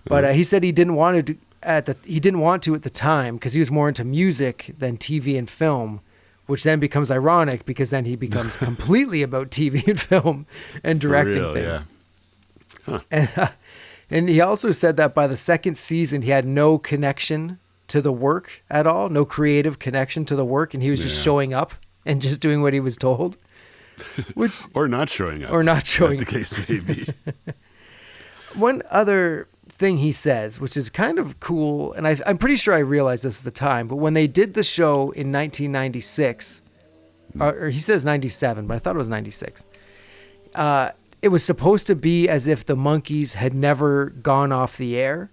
but he said he didn't want to at the time because he was more into music than TV and film, which then becomes ironic because then he becomes completely about TV and film and directing things.
Yeah. Huh.
And he also said that by the second season, he had no connection to the work at all, no creative connection to the work, and he was just showing up and just doing what he was told. Which
or not showing up.
Or not showing
up. That's the case, maybe.
One other thing he says, which is kind of cool, and I'm pretty sure I realized this at the time, but when they did the show in 1996, or he says 97, but I thought it was 96, it was supposed to be as if the Monkees had never gone off the air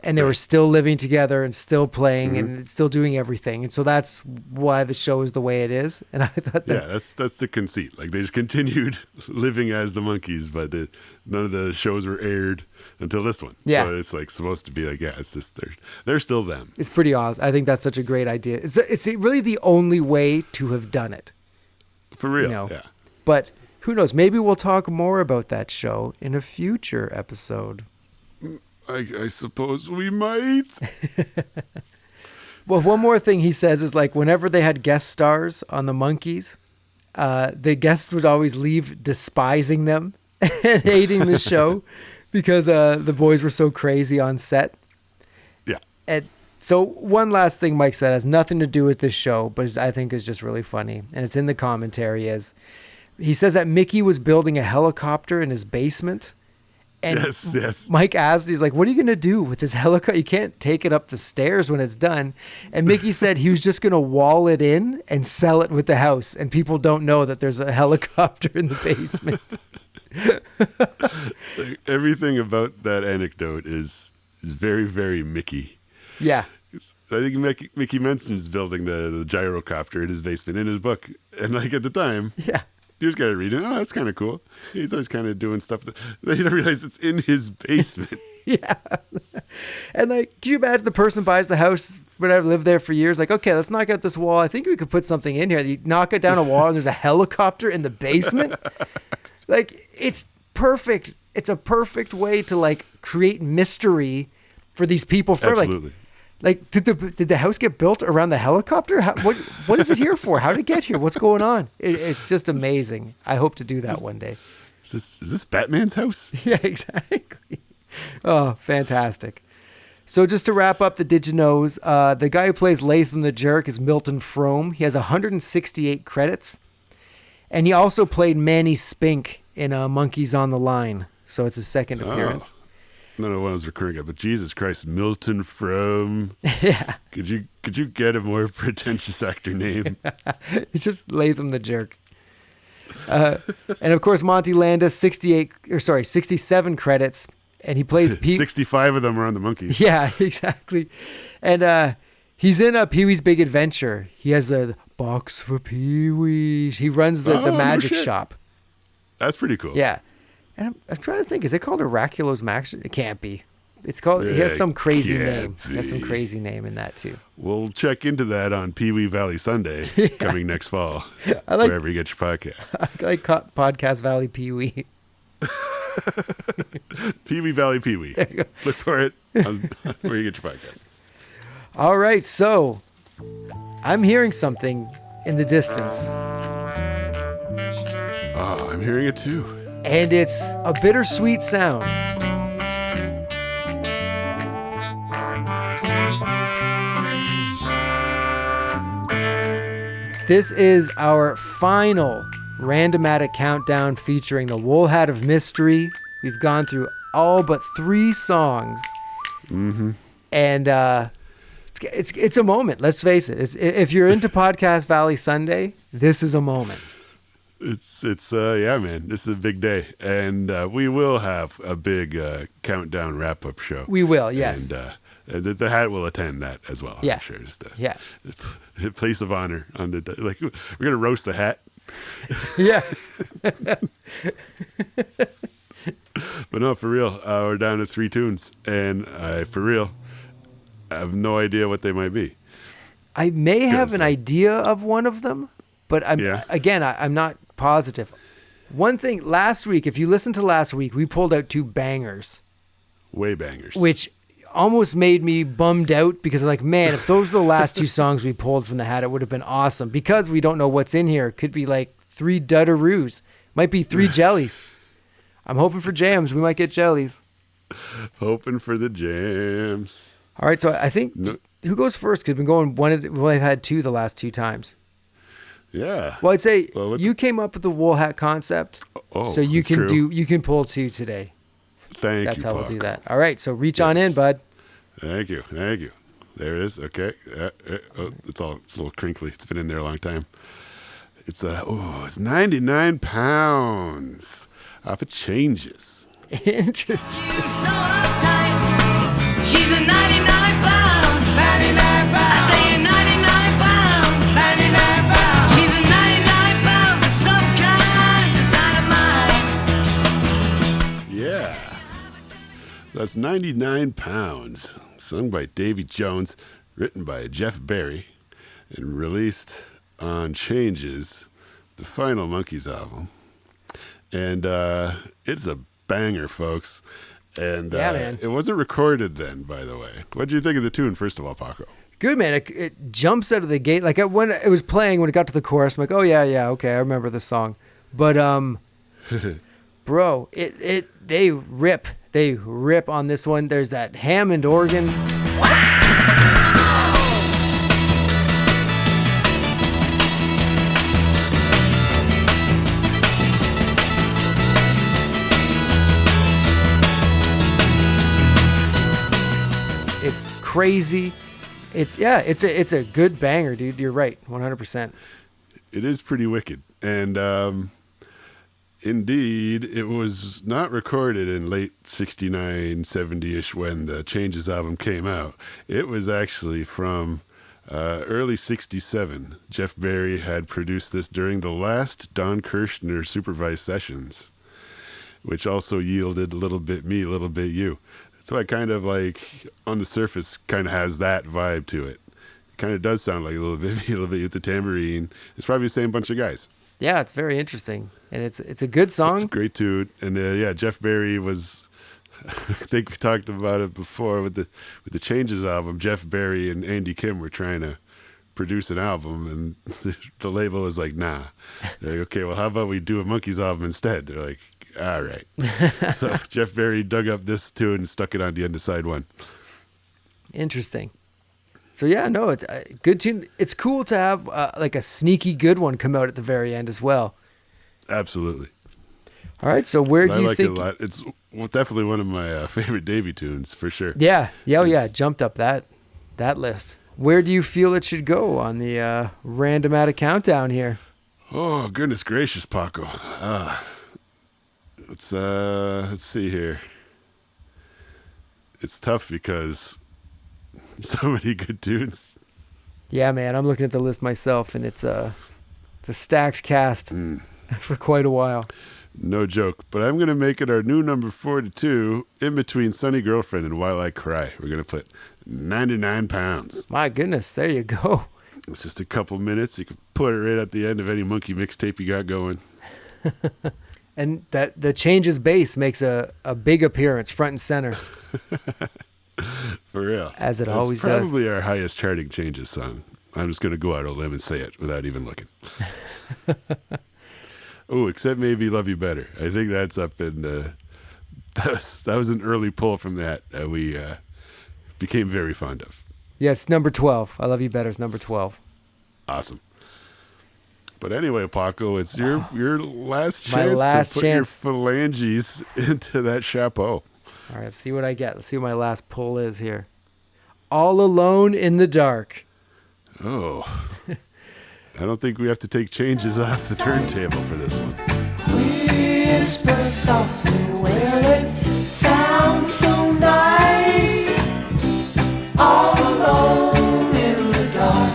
and they were still living together and still playing and still doing everything. And so that's why the show is the way it is. And I thought that...
that's the conceit. Like they just continued living as the Monkees, but none of the shows were aired until this one.
Yeah.
So it's like supposed to be like, it's just, they're still them.
It's pretty awesome. I think that's such a great idea. It's really the only way to have done it.
For real, yeah.
But... who knows? Maybe we'll talk more about that show in a future episode.
I suppose we might.
Well, one more thing he says is like whenever they had guest stars on the Monkees, the guests would always leave despising them and hating the show because the boys were so crazy on set.
Yeah.
And so one last thing Mike said has nothing to do with this show, but I think is just really funny. And it's in the commentary he says that Mickey was building a helicopter in his basement. And
yes.
Mike asked, he's like, what are you going to do with this helicopter? You can't take it up the stairs when it's done. And Mickey said he was just going to wall it in and sell it with the house. And people don't know that there's a helicopter in the basement.
Like, everything about that anecdote is very, very Mickey.
Yeah.
I think Mickey mentions building the gyrocopter in his basement in his book. And like at the time...
yeah.
You just got to read it. Oh, that's kind of cool. He's always kind of doing stuff that you don't realize it's in his basement.
Yeah. And like, can you imagine the person buys the house whatever, lived there for years. Like, okay, let's knock out this wall. I think we could put something in here. You knock it down a wall and there's a helicopter in the basement. Like, it's perfect. It's a perfect way to like create mystery for these people. For
Absolutely.
Like, did the house get built around the helicopter? What is it here for? How did it get here? What's going on? It's just amazing. I hope to do that one day.
Is this Batman's house?
Yeah, exactly. Oh, fantastic. So just to wrap up the Did You Knows, the guy who plays Latham the Jerk is Milton Frome. He has 168 credits. And he also played Manny Spink in Monkees on the Line. So it's his second appearance.
None of the ones recurring, but Jesus Christ, Milton Frome.
Yeah.
Could you get a more pretentious actor name?
It's just Latham the Jerk. And of course, Monte Landis, 67 credits. And he plays
65 of them are on the Monkees.
Yeah, exactly. And he's in Pee-wee's Big Adventure. He has the box for Pee-wee. He runs the magic shop.
That's pretty cool.
Yeah. And I'm trying to think, is it called Oraculo's Magic? It can't be. It's called, he has some crazy name. He has some crazy name in that too.
We'll check into that on Pee Wee Valley Sunday coming next fall. Wherever you get your podcast.
I like Podcast Valley Pee Wee.
Pee Wee Valley Pee Wee. Look for it on where you get your podcast.
All right, so I'm hearing something in the distance.
Oh, I'm hearing it too.
And it's a bittersweet sound. This is our final Randomatic countdown featuring the Woolhat of Mystery. We've gone through all but 3 songs.
Mm-hmm.
And it's a moment. Let's face it. If you're into Podcast Valley Sunday, this is a moment.
It's yeah, man. This is a big day, and we will have a big countdown wrap up show.
We will, yes.
And the hat will attend that as well.
Yeah,
I'm sure. Just
the
place of honor on the like. We're gonna roast the hat.
Yeah.
But no, for real, we're down to 3 tunes, and for real, I have no idea what they might be.
I may have an idea of one of them, but I'm not positive. One thing, last week, if you listened to last week, we pulled out 2 bangers.
Way bangers.
Which almost made me bummed out because like, man, if those are the last 2 songs we pulled from the hat, it would have been awesome. Because we don't know what's in here. It could be like 3 dudaroos. Might be 3 jellies. I'm hoping for jams. We might get jellies.
Hoping for the jams.
All right, so I think who goes first? Because we've been going I've had 2 the last 2 times.
Yeah.
Well, I'd say you came up with the Woolhat concept, so you can pull 2 today.
Thank you.
That's how we'll do that. All right, so reach on in, bud.
Thank you. There it is. Okay. It's a little crinkly. It's been in there a long time. It's 99 pounds. Off it changes.
Interesting.
She's a 99 pounds. 99 pounds. I say 99 pounds. 99 pounds. She's a 99 pounds of some kind of dynamite.
Yeah. That's 99 pounds. Sung by Davy Jones, written by Jeff Berry, and released on Changes, the final Monkees album. And it's a banger, folks. And
man.
It wasn't recorded then, by the way. What did you think of the tune, first of all, Paco?
Good, man. It jumps out of the gate. Like when it was playing, when it got to the chorus, I'm like, oh yeah, okay, I remember this song. But bro, they rip on this one. There's that Hammond organ. It's crazy. It's a good banger, dude. You're right, 100%.
It is pretty wicked, and indeed, it was not recorded in late 69, 70-ish when the Changes album came out. It was actually from early 67. Jeff Berry had produced this during the last Don Kirshner supervised sessions, which also yielded a little bit me, a little bit you. So I kind of like, on the surface, kind of has that vibe to it. kind of does sound like a little bit with the tambourine. It's probably the same bunch of guys.
Yeah, it's very interesting, and it's a good song.
It's a great tune, and Jeff Barry was. I think we talked about it before with the Changes album. Jeff Barry and Andy Kim were trying to produce an album, and the label was like, "Nah." They're like, okay, well, how about we do a Monkees album instead? They're like, all right. So Jeff Barry dug up this tune and stuck it on the end of side one.
Interesting. So yeah, no, it's a good tune. It's cool to have like a sneaky good one come out at the very end as well.
Absolutely.
All right, so where do you think?
I like it a lot. It's definitely one of my favorite Davey tunes for sure.
Yeah, it jumped up that list. Where do you feel it should go on the Randomatic countdown here?
Oh goodness gracious, Paco. Let's see here. It's tough because so many good tunes.
Yeah, man, I'm looking at the list myself, and it's a stacked cast for quite a while.
No joke, but I'm going to make it our new number 42 in between Sunny Girlfriend and While I Cry. We're going to put 99 pounds.
My goodness, there you go.
It's just a couple minutes. You can put it right at the end of any Monkey mixtape you got going.
And that the Changes bass makes a big appearance front and center.
For real.
As it always
does. It's probably
does.
our highest charting Changes song. I'm just going to go out on a limb and say it without even looking. Oh, except maybe Love You Better. I think that's up in that was an early pull from that we became very fond of.
Yes, number 12. I Love You Better is number 12.
Awesome. But anyway, Paco, it's your last chance
last
to put
chance.
your phalanges into that chapeau.
All right, let's see what I get. Let's see what my last pull is here. All Alone in the Dark.
Oh. I don't think we have to take Changes off the turntable for this one.
Whisper softly, will it sound so nice? All alone in the dark.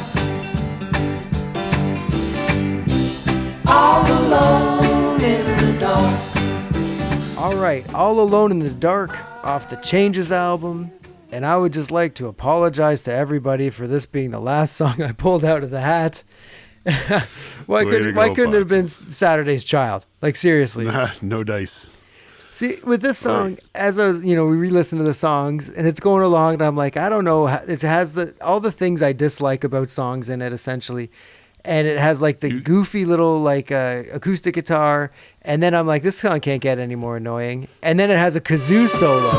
All alone in the dark.
All right, All Alone in the Dark off the Changes album. And I would just like to apologize to everybody for this being the last song I pulled out of the hat. Why couldn't it have been Saturday's Child? Like, seriously.
No dice.
See, with this song, as I was, we re-listen to the songs, and it's going along, and I'm like, I don't know, it has all the things I dislike about songs in it, essentially, and it has like the goofy little like acoustic guitar, and then I'm like, this song can't get any more annoying, and then it has a kazoo solo.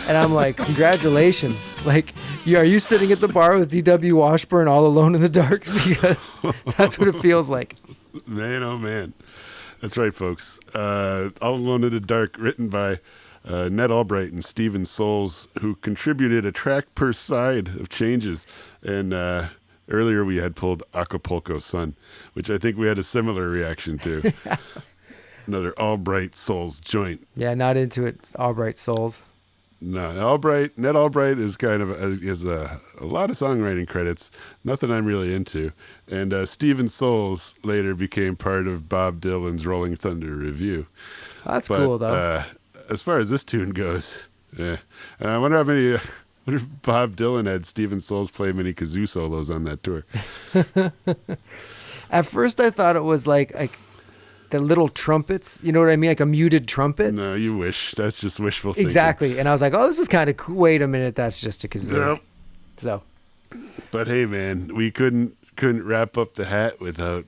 And I'm like, congratulations. Like, are you sitting at the bar with D.W. Washburn all alone in the dark? Because that's what it feels like.
Man, oh man. That's right, folks. All Alone in the Dark, written by Ned Albright and Stephen Souls, who contributed a track per side of Changes. And earlier we had pulled Acapulco Sun, which I think we had a similar reaction to. Another Albright Souls joint.
Yeah, not into it, Albright Souls.
No, Ned Albright is kind of has a lot of songwriting credits. Nothing I'm really into. And Stephen Souls later became part of Bob Dylan's Rolling Thunder Review.
That's cool, though.
As far as this tune goes, I wonder if Bob Dylan had Stephen Souls play many kazoo solos on that tour.
At first, I thought it was like the little trumpets, you know what I mean? Like a muted trumpet.
No, you wish. That's just wishful thinking.
Exactly. And I was like, oh, this is kind of cool. Wait a minute. That's just a kazoo.
Nope.
So.
But hey, man, we couldn't wrap up the hat without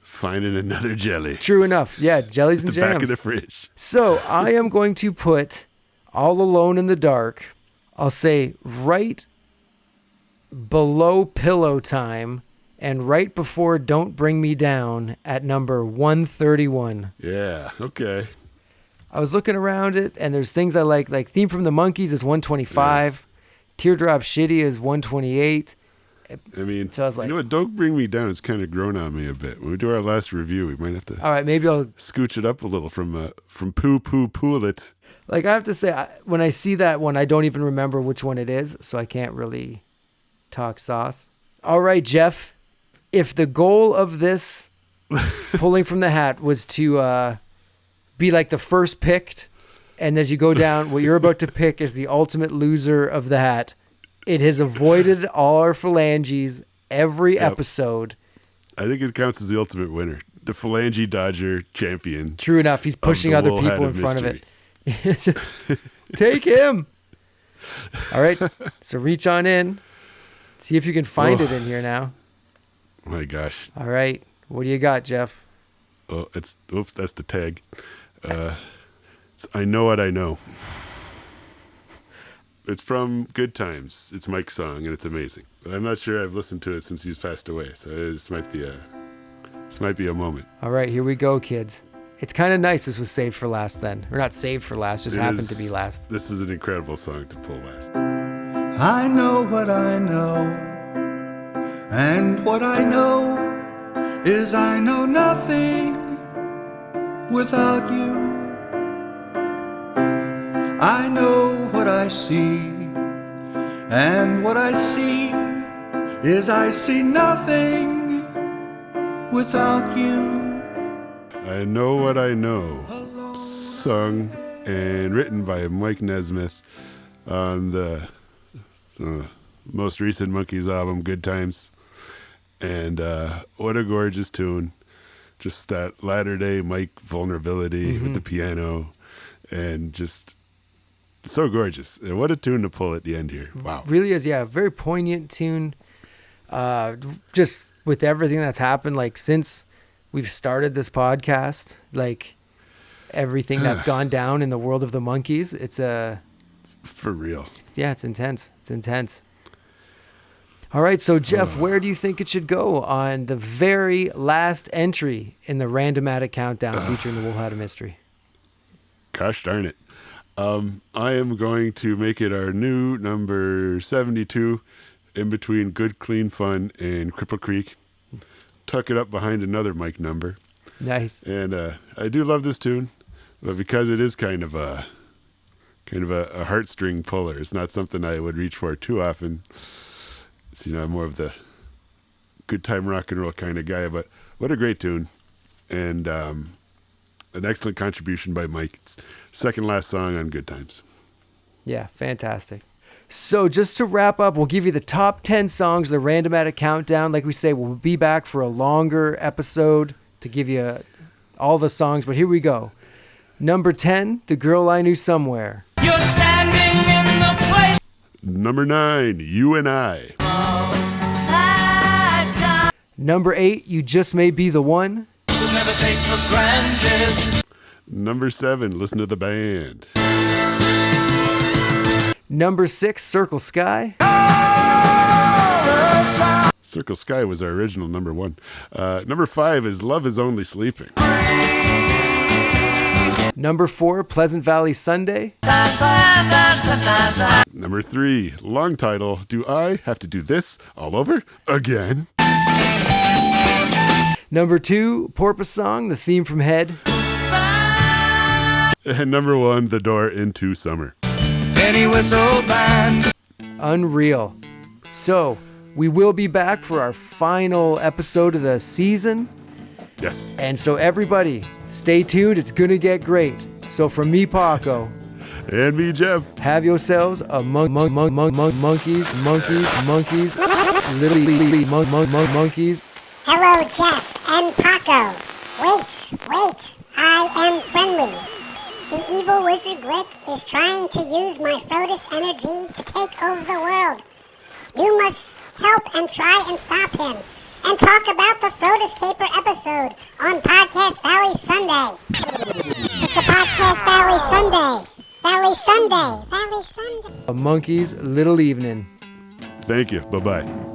finding another jelly.
True enough. Yeah, jellies and
the
jams.
Back of the fridge.
So I am going to put All Alone in the Dark, I'll say right below Pillow Time, and right before Don't Bring Me Down at number 131.
Yeah, okay.
I was looking around it, and there's things I like Theme from the Monkees is 125. Yeah. Teardrop Shitty is 128.
I mean,
so I was like,
you know what? Don't Bring Me Down has kind of grown on me a bit. When we do our last review, we might have to
all right, maybe I'll
scooch it up a little from Poo Poo Pool It.
Like, I have to say, when I see that one, I don't even remember which one it is, so I can't really talk sauce. All right, Jeff. If the goal of this pulling from the hat was to be like the first picked. And as you go down, what you're about to pick is the ultimate loser of the hat. It has avoided all our phalanges every episode.
I think it counts as the ultimate winner. The phalange dodger champion.
True enough. He's pushing other people in front of it. Just take him. All right. So reach on in. See if you can find it in here now.
My gosh.
All right. What do you got, Jeff?
Oh, that's the tag. It's I Know What I Know. It's from Good Times. It's Mike's song, and it's amazing. But I'm not sure I've listened to it since he's passed away, so this might be a moment.
All right, here we go, kids. It's kind of nice this was saved for last then. Or not saved for last, just happened to be last.
This is an incredible song to pull last.
I know what I know, and what I know is I know nothing without you. I know what I see, and what I see is I see nothing without you.
I Know What I Know, sung and written by Mike Nesmith on the most recent Monkees album, Good Times. And what a gorgeous tune. Just that latter-day Mike vulnerability with the piano, and just so gorgeous. And what a tune to pull at the end here. Wow.
Really is, yeah. Very poignant tune. Just with everything that's happened, like since we've started this podcast, like everything that's gone down in the world of the Monkees, it's
for real.
Yeah, it's intense. It's intense. All right, so Jeff, where do you think it should go on the very last entry in the Randomatic countdown featuring the Woolhat Mystery?
Gosh darn it. I am going to make it our new number 72 in between Good Clean Fun and Cripple Creek. Tuck it up behind another Mike number.
Nice.
And I do love this tune, but because it is kind of a heartstring puller, it's not something I would reach for too often. It's, I'm more of the good time rock and roll kind of guy, but what a great tune. And an excellent contribution by Mike. Second last song on Good Times.
Yeah, fantastic. So just to wrap up, we'll give you the top 10 songs of the Randomatic countdown. Like we say, we'll be back for a longer episode to give you all the songs, but here we go. Number 10, The Girl I Knew Somewhere.
You're standing in the place.
Number 9, You and I.
Number 8, You Just May Be the One.
Never take for granted.
Number 7, Listen to the Band.
Number 6, Circle Sky.
Circle Sky was our original number 1. Number 5 is Love Is Only Sleeping.
Number 4, Pleasant Valley Sunday.
Number 3, long title, Do I Have to Do This All Over Again?
Number 2, Porpoise Song, the theme from Head.
And number 1, The Door Into Summer.
Penny Whistle Band.
Unreal. So, we will be back for our final episode of the season.
Yes.
And so everybody, stay tuned. It's going to get great. So from me, Paco.
And me, Jeff.
Have yourselves a monkeys, literally monkeys.
Hello, Jeff and Paco. Wait, I am friendly. The evil wizard Glick is trying to use my Frodis energy to take over the world. You must help and try and stop him. And talk about the Frodis Caper episode on Podcast Valley Sunday. It's a Podcast Valley Sunday. Valley Sunday.
A Monkees Little Evening.
Thank you. Bye-bye.